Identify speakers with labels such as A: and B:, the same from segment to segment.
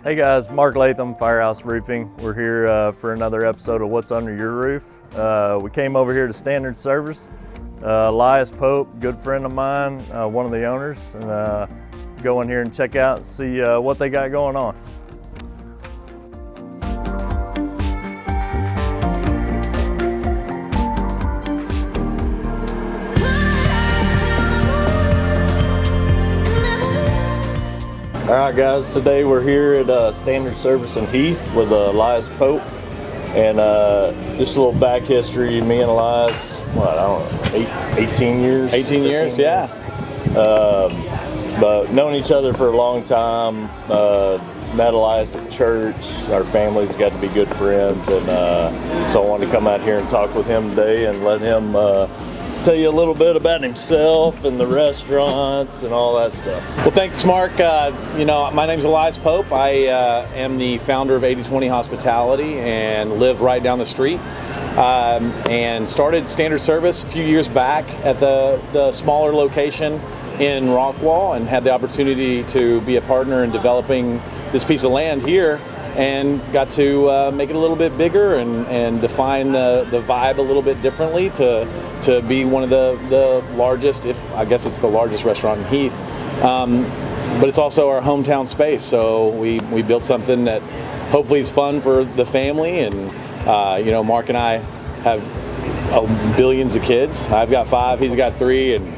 A: Hey guys, Mark Latham, Firehouse Roofing. We're here for another episode of What's Under Your Roof. We came over here to Standard Service. Elias Pope, good friend of mine, one of the owners, and go in here and check out and see what they got going on. All right guys, today we're here at Standard Service in Heath with Elias Pope, and just a little back history. Me and Elias, what, I don't know, 18 years?
B: 18 years, yeah.
A: But known each other for a long time. Met Elias at church. Our families got to be good friends, and so I wanted to come out here and talk with him today and let him tell you a little bit about himself and the restaurants and all that stuff.
B: Well, thanks, Mark. My name's Elias Pope. I am the founder of 80/20 Hospitality and live right down the street. And started Standard Service a few years back at the smaller location in Rockwall, and had the opportunity to be a partner in developing this piece of land here, and got to make it a little bit bigger and define the vibe a little bit differently to be one of the largest, I guess it's the largest restaurant in Heath. But it's also our hometown space, so we built something that hopefully is fun for the family. And Mark and I have billions of kids. I've got 5, he's got 3, and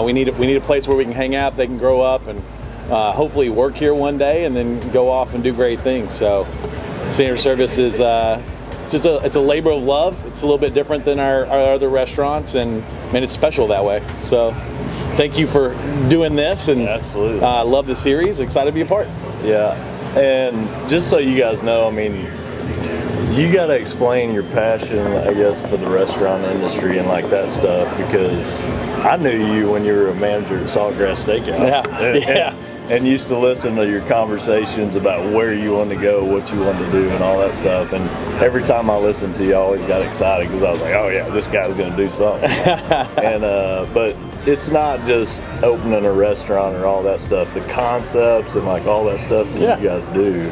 B: we need a place where we can hang out, they can grow up, and hopefully work here one day and then go off and do great things. So Standard Service is it's a labor of love. It's a little bit different than our other restaurants, and man, it's special that way. So thank you for doing this, and
A: absolutely,
B: love the series. Excited to be a part.
A: Yeah, and just so you guys know, I mean, you got to explain your passion, I guess, for the restaurant industry and like that stuff, because I knew you when you were a manager at Saltgrass Steakhouse.
B: Yeah.
A: And used to listen to your conversations about where you wanted to go, what you wanted to do, and all that stuff. And every time I listened to you, I always got excited because I was like, oh yeah, this guy's going to do something. And but it's not just opening a restaurant or all that stuff. The concepts and like all that stuff that you guys do,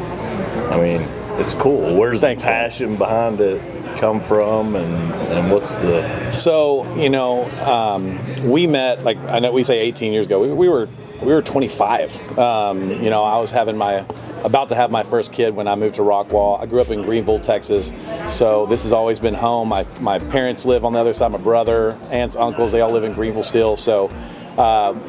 A: I mean, it's cool. Where's the passion behind it come from, and what's the...
B: So, we met, like, I know we say 18 years ago. We were 25. I was about to have my first kid when I moved to Rockwall. I grew up in Greenville, Texas, so this has always been home. My parents live on the other side. My brother, aunts, uncles, they all live in Greenville still. So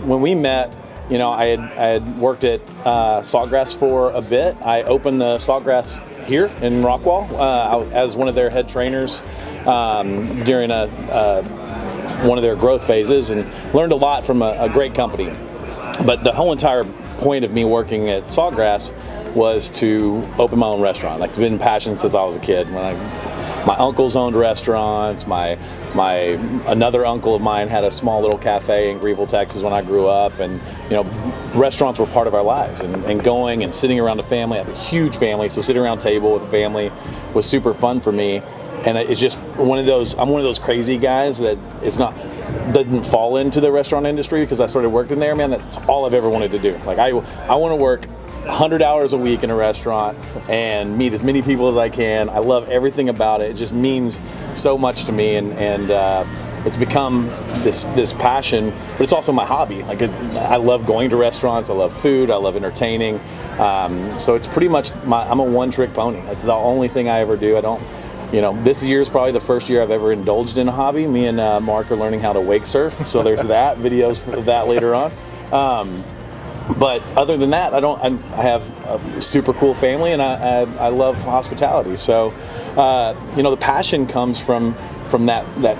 B: when we met, I had worked at Saltgrass for a bit. I opened the Saltgrass here in Rockwall as one of their head trainers during one of their growth phases, and learned a lot from a great company. But the whole entire point of me working at Saltgrass was to open my own restaurant. Like, it's been passion since I was a kid. My uncles owned restaurants. Another uncle of mine had a small little cafe in Greenville, Texas when I grew up, and restaurants were part of our lives. And going and sitting around a family. I have a huge family, so sitting around a table with a family was super fun for me. And it's just I'm one of those crazy guys that doesn't fall into the restaurant industry because I started working there. Man, that's all I've ever wanted to do. Like, I want to work 100 hours a week in a restaurant and meet as many people as I can. I love everything about it. It just means so much to me, and it's become this passion, but it's also my hobby. Like, I love going to restaurants. I love food. I love entertaining. So it's pretty much I'm a one-trick pony. That's the only thing I ever do. I don't. This year is probably the first year I've ever indulged in a hobby. Me and Mark are learning how to wake surf, so there's that. Videos of that later on. But other than that, I have a super cool family, and I love hospitality. So, the passion comes from that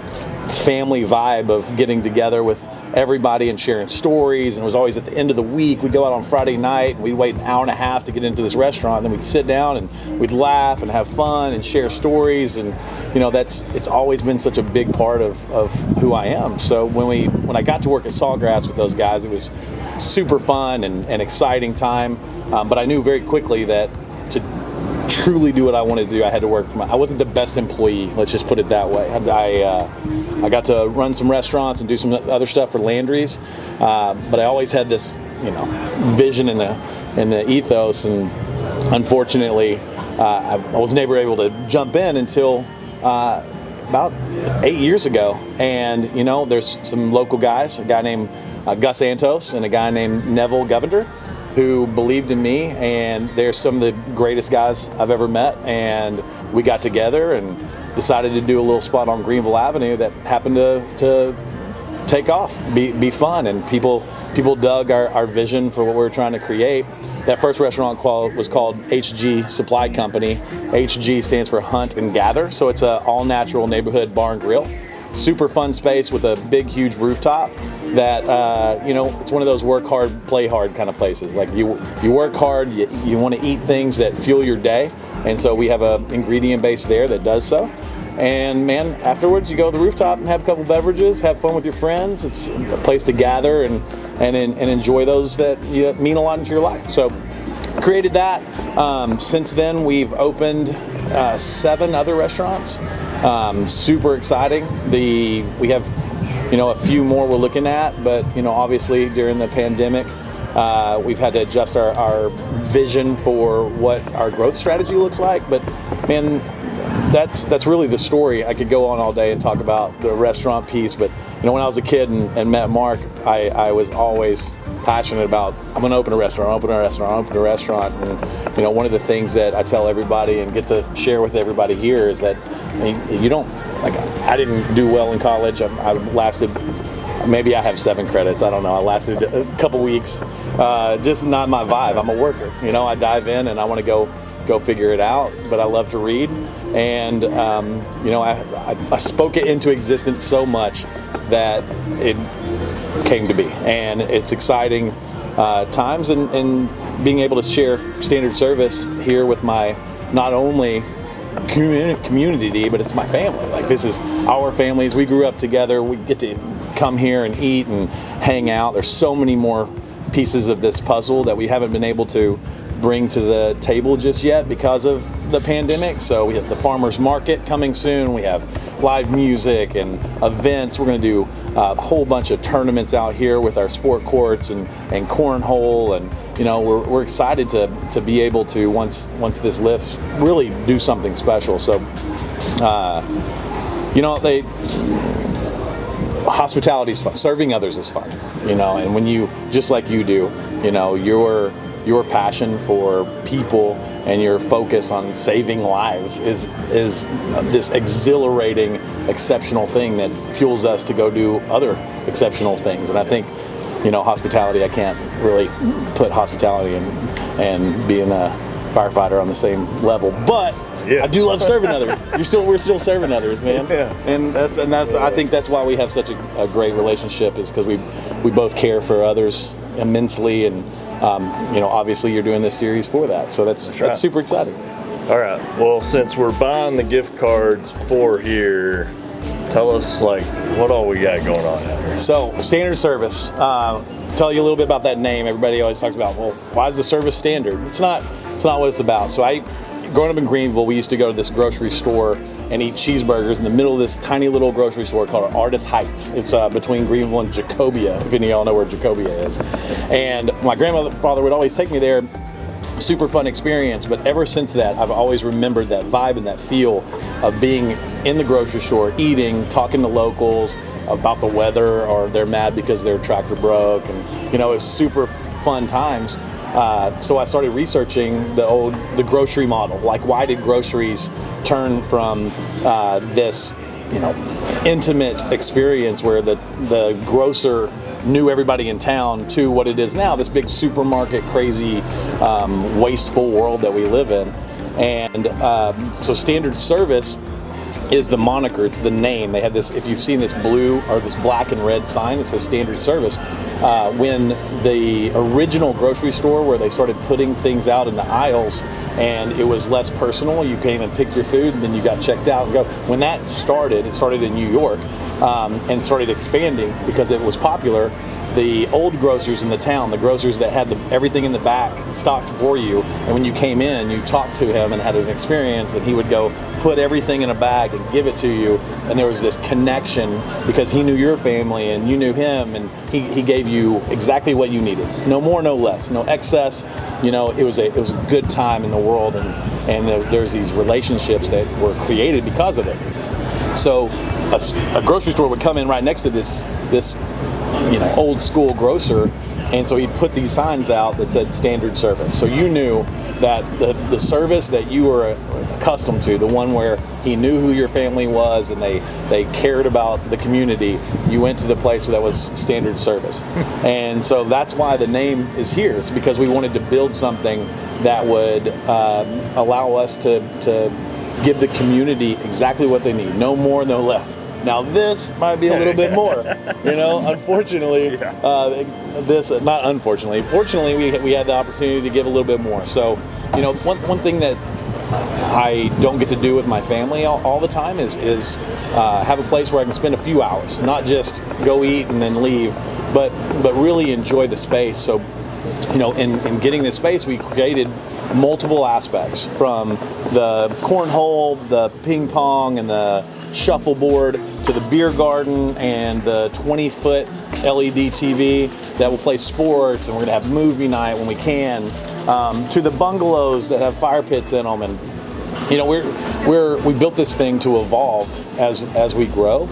B: family vibe of getting together with everybody and sharing stories. And it was always at the end of the week. We'd go out on Friday night and we'd wait an hour and a half to get into this restaurant, and then we'd sit down and we'd laugh and have fun and share stories. And it's always been such a big part of who I am. So when I got to work at Saltgrass with those guys, it was super fun and exciting time. But I knew very quickly that to truly do what I wanted to do, I had to work I wasn't the best employee, let's just put it that way. I got to run some restaurants and do some other stuff for Landry's, but I always had this vision in the ethos, and unfortunately, I wasn't able to jump in until about 8 years ago. And there's some local guys, a guy named Gus Santos and a guy named Neville Govender, who believed in me, and they're some of the greatest guys I've ever met. And we got together and decided to do a little spot on Greenville Avenue that happened to take off, be fun, and people dug our vision for what we were trying to create. That first restaurant was called HG Supply Company. HG stands for Hunt and Gather, so it's an all-natural neighborhood bar and grill. Super fun space with a big, huge rooftop that, it's one of those work hard, play hard kind of places. Like you work hard, you want to eat things that fuel your day, and so we have an ingredient base there that does so. And man, afterwards you go to the rooftop and have a couple beverages, have fun with your friends. It's a place to gather and enjoy those that mean a lot into your life. So created that. Since then we've opened 7 other restaurants. Super exciting. We have a few more we're looking at, but obviously during the pandemic we've had to adjust our vision for what our growth strategy looks like. But man, that's really the story. I could go on all day and talk about the restaurant piece, but when I was a kid and met Mark, I was always passionate about, I'm going to open a restaurant. And one of the things that I tell everybody and get to share with everybody here is that I didn't do well in college. I lasted, maybe I have 7 credits. I don't know. I lasted a couple weeks. Just not my vibe. I'm a worker. I dive in and I want to go figure it out, but I love to read. And I spoke it into existence so much that it came to be. And it's exciting times, and being able to share standard service here with my not only community, but it's my family. Like, this is our families. We grew up together. We get to come here and eat and hang out. There's so many more pieces of this puzzle that we haven't been able to bring to the table just yet because of the pandemic. So we have the farmers market coming soon. We have live music and events. We're going to do a whole bunch of tournaments out here with our sport courts and cornhole, and we're excited to be able to, once this lifts, really do something special. So hospitality is fun. Serving others is fun, and when you, just like you do, your passion for people and your focus on saving lives is this exhilarating, exceptional thing that fuels us to go do other exceptional things. And I think, hospitality, I can't really put hospitality and being a firefighter on the same level, but yeah. I do love serving others. We're still serving others, man. Yeah. And that's I think that's why we have such a great relationship, is because we both care for others immensely, and obviously you're doing this series for that, so that's super exciting.
A: All right, well, since we're buying the gift cards for here, tell us what all we got going on out here.
B: So standard service, tell you a little bit about that name. Everybody always talks about, well, why is the service standard? It's not what it's about. So growing up in Greenville, we used to go to this grocery store and eat cheeseburgers in the middle of this tiny little grocery store called Artist Heights. It's between Greenville and Jacobia, if any of y'all know where Jacobia is. And my grandfather would always take me there. Super fun experience. But ever since that, I've always remembered that vibe and that feel of being in the grocery store, eating, talking to locals about the weather, or they're mad because their tractor broke. And it's super fun times. So I started researching the grocery model. Like, why did groceries turn from this, intimate experience where the grocer knew everybody in town to what it is now, this big supermarket, crazy, wasteful world that we live in. And so standard service is the moniker, it's the name. They had this, if you've seen this blue or this black and red sign, it says standard service. When the original grocery store, where they started putting things out in the aisles and it was less personal, you came and picked your food and then you got checked out and go. When that started, it started in New York and started expanding because it was popular. the old grocers in the town, the grocers that had everything in the back stocked for you. And when you came in, you talked to him and had an experience, and he would go put everything in a bag and give it to you. And there was this connection because he knew your family and you knew him, and he gave you exactly what you needed. No more, no less, no excess. You know, it was a good time in the world, and there's these relationships that were created because of it. So a grocery store would come in right next to this old school grocer, and so he'd put these signs out that said standard service. So you knew that the service that you were accustomed to, the one where he knew who your family was and they cared about the community, you went to the place that was standard service. And so that's why the name is here. It's because we wanted to build something that would allow us to give the community exactly what they need. No more, no less. Now this might be a little bit more, unfortunately, fortunately we had the opportunity to give a little bit more. So, one thing that I don't get to do with my family all the time is have a place where I can spend a few hours, not just go eat and then leave, but really enjoy the space. So, in getting this space, we created multiple aspects, from the cornhole, the ping pong, and the shuffleboard, to the beer garden and the 20-foot LED TV that will play sports, and we're going to have movie night when we can, to the bungalows that have fire pits in them. And we built this thing to evolve as we grow.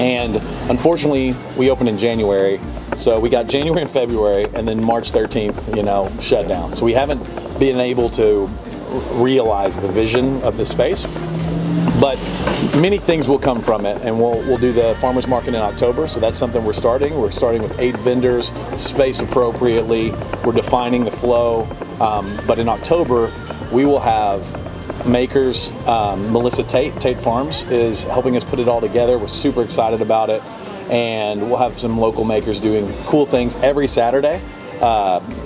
B: And unfortunately, we opened in January, so we got January and February, and then March 13th, shut down. So we haven't been able to realize the vision of the space, but many things will come from it, and we'll do the farmers market in October. So that's something we're starting. We're starting with 8 vendors, spaced appropriately. We're defining the flow, but in October we will have makers. Melissa Tate Farms is helping us put it all together. We're super excited about it, and we'll have some local makers doing cool things every Saturday.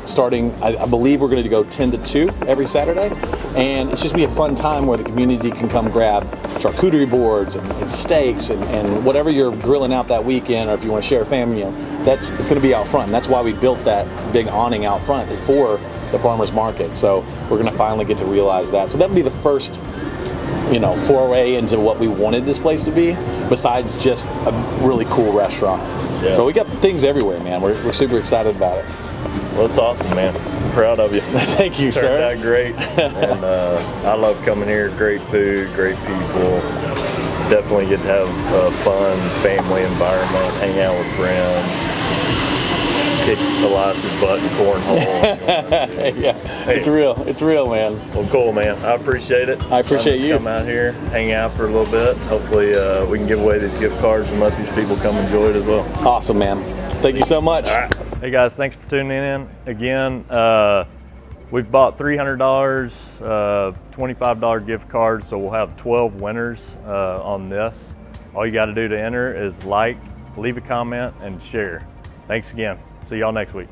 B: Starting, I believe we're going to go 10 to 2 every Saturday, and it's just be a fun time where the community can come grab charcuterie boards and steaks and whatever you're grilling out that weekend, or if you want to share a family, it's going to be out front. And that's why we built that big awning out front for the farmers market. So we're going to finally get to realize that. So that'll be the first foray into what we wanted this place to be, besides just a really cool restaurant. Yeah. So we got things everywhere, man. We're super excited about it.
A: Well, it's awesome, man. I'm proud of you.
B: Thank you, sir.
A: Turned out great. And I love coming here. Great food, great people. Definitely get to have a fun family environment, hang out with friends, kick Elias's butt in cornhole.
B: Yeah, hey. It's real, man.
A: Well, cool, man. I appreciate it.
B: I appreciate you.
A: Come out here, hang out for a little bit. Hopefully we can give away these gift cards and let these people come enjoy it as well.
B: Awesome, man. Thank you so much.
A: All right. Hey guys, thanks for tuning in again. We've bought $300, $25 gift cards, so we'll have 12 winners on this. All you got to do to enter is like, leave a comment, and share. Thanks again. See y'all next week.